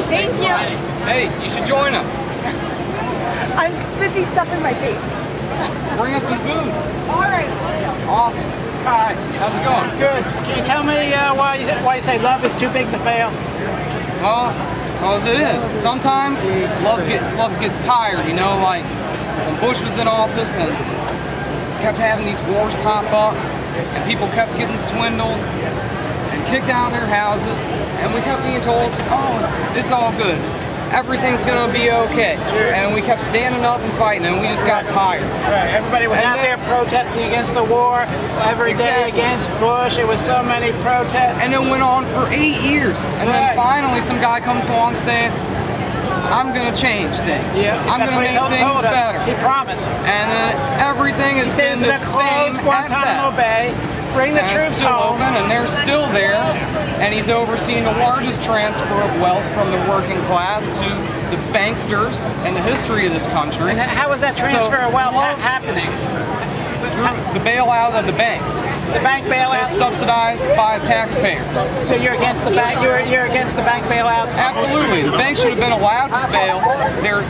Thank you. Hey, you should join us. I'm busy stuffing my face. Bring us some food. All right. Awesome. Hi. How's it going? Good. Can you tell me why you say love is too big to fail? Well, because it is. Sometimes love gets tired, you know, like when Bush was in office and kept having these wars pop up and people kept getting swindled and kicked out of their houses, and we kept being told, oh, it's all good. Everything's gonna be okay. Sure. And we kept standing up and fighting, and we just got tired. Right. Everybody was out there protesting against the war every day against Bush. It was so many protests. And it went on for 8 years. And then finally some guy comes along saying, I'm gonna change things. Yeah, I'm gonna make things better. He promised. And then everything has been the same Guantanamo Bay. Bring the troops home. Open, and they're still there, and he's overseeing the largest transfer of wealth from the working class to the banksters in the history of this country. And how is that transfer of wealth happening? The bailout of the banks. The bank bailouts? It's subsidized by taxpayers. So you're against the bank? You're against the bank bailouts? Absolutely. The banks should have been allowed to fail. Their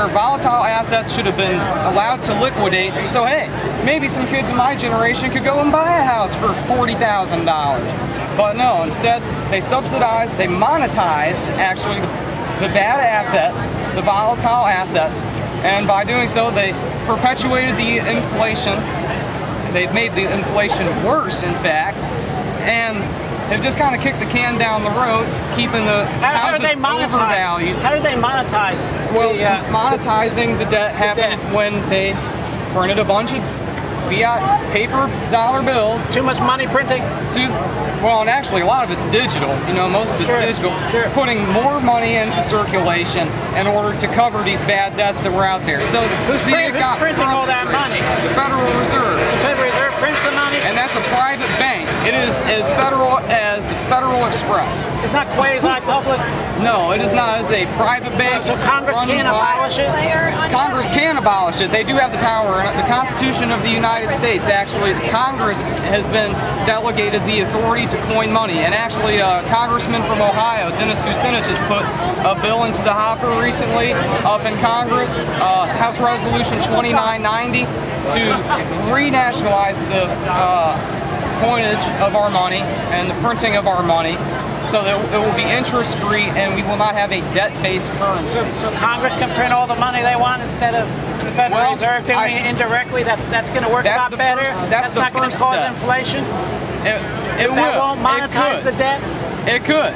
volatile assets should have been allowed to liquidate. So hey, maybe some kids in my generation could go and buy a house for $40,000. But no, instead they subsidized, they monetized actually the bad assets, the volatile assets, and by doing so they perpetuated the inflation. They've made the inflation worse, in fact, and they've just kind of kicked the can down the road, keeping the houses overvalued. How do they monetize? Well, monetizing the debt happened when they printed a bunch of fiat paper dollar bills. Too much money printing? Well, and actually a lot of it's digital, you know, most of it's digital. Sure. Putting more money into circulation in order to cover these bad debts that were out there. So who's printing all that money? The Federal Reserve. The Federal Reserve prints the money? And that's a private bank. It is as federal as the Federal Express. It's not quasi-public? No, it is not. It's a private bank. So Congress can't abolish it? Congress can abolish it. They do have the power. The Constitution of the United States, actually, Congress has been delegated the authority to coin money. And actually, Congressman from Ohio, Dennis Kucinich, has put a bill into the hopper recently up in Congress, House Resolution 2990, to renationalize the coinage of our money and the printing of our money, so that it will be interest-free and we will not have a debt-based currency. So Congress can print all the money they want instead of the Federal Reserve doing it indirectly? That's going to work a lot better? That's not going to cause inflation? It will. That won't monetize the debt? It could.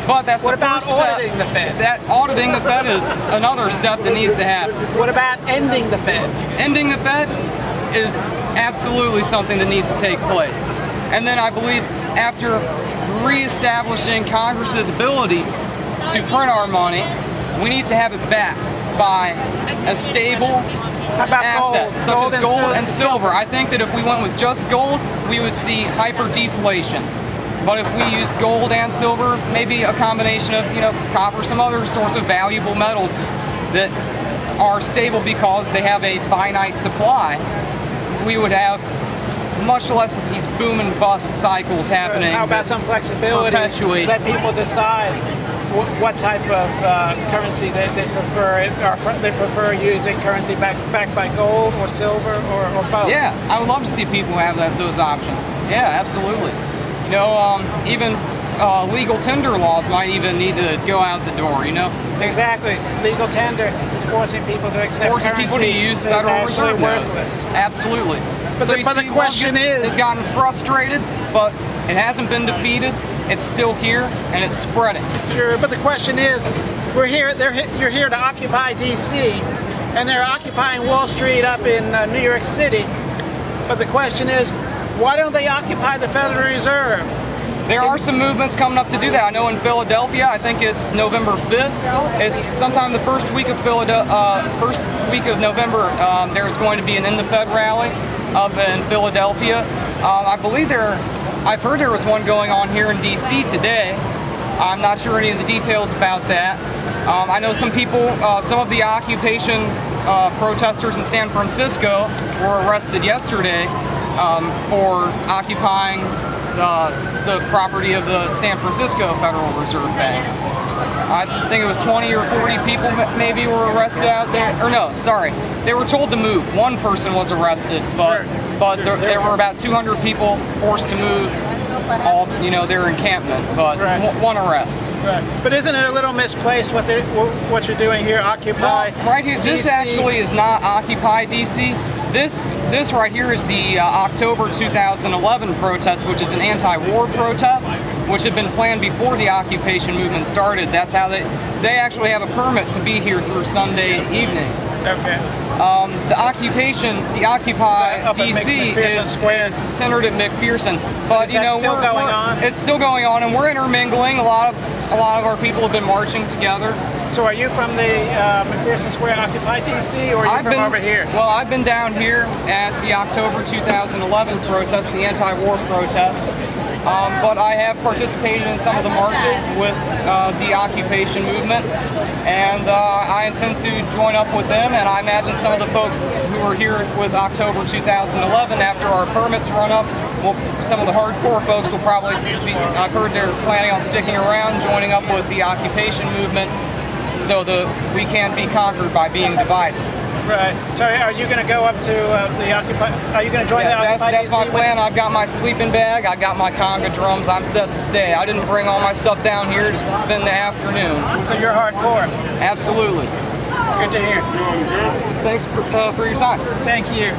But that's what the first step. What about auditing the Fed? That auditing the Fed is another step that needs to happen. What about ending the Fed? Ending the Fed is absolutely something that needs to take place. And then I believe after reestablishing Congress's ability to print our money, we need to have it backed by a stable asset, such as gold and silver. I think that if we went with just gold, we would see hyper-deflation. But if we use gold and silver, maybe a combination of, you know, copper, some other sorts of valuable metals that are stable because they have a finite supply, we would have much less of these boom and bust cycles happening. How about some flexibility? Let people decide what type of currency they prefer. They prefer using currency backed by gold or silver or both. Yeah, I would love to see people have those options. Yeah, absolutely. You know, even legal tender laws might even need to go out the door, you know? Exactly. Legal tender is forcing people to accept currency. Forces people to use Federal Reserve notes. Absolutely. But, so the question has gotten frustrated, but it hasn't been defeated. It's still here, and it's spreading. Sure, but the question is, we're here. You're here to occupy D.C., and they're occupying Wall Street up in New York City. But the question is, why don't they occupy the Federal Reserve? There are some movements coming up to do that. I know in Philadelphia, I think it's November 5th. It's sometime the first week of November. There's going to be an In the Fed rally up in Philadelphia. I believe I've heard there was one going on here in DC today. I'm not sure any of the details about that. I know some people, some of the occupation protesters in San Francisco were arrested yesterday for occupying the property of the San Francisco Federal Reserve Bank. I think it was 20 or 40 people maybe were arrested out there. Or no, sorry, they were told to move. One person was arrested, but there were about 200 people forced to move all, their encampment, but one arrest. Right. But isn't it a little misplaced what you're doing here, Occupy right here, this DC? actually is not Occupy DC. This right here is the October 2011 protest, which is an anti-war protest, which had been planned before the occupation movement started. That's how they actually have a permit to be here through Sunday evening. Okay. The Occupy DC is centered at McPherson, but it's still going on, and we're intermingling. A lot of our people have been marching together. So are you from the McPherson Square Occupy DC, or are you from over here? Well, I've been down here at the October 2011 protest, the anti-war protest. But I have participated in some of the marches with the occupation movement, and I intend to join up with them, and I imagine some of the folks who are here with October 2011 after our permits run up, some of the hardcore folks will probably be, I've heard they're planning on sticking around, joining up with the occupation movement so that we can't be conquered by being divided. Right. So are you going to go up to the Occupy? Are you going to join the Occupy? That's my plan. I've got my sleeping bag. I got my conga drums. I'm set to stay. I didn't bring all my stuff down here to spend the afternoon. So you're hardcore. Absolutely. Good to hear. Thanks for your time. Thank you.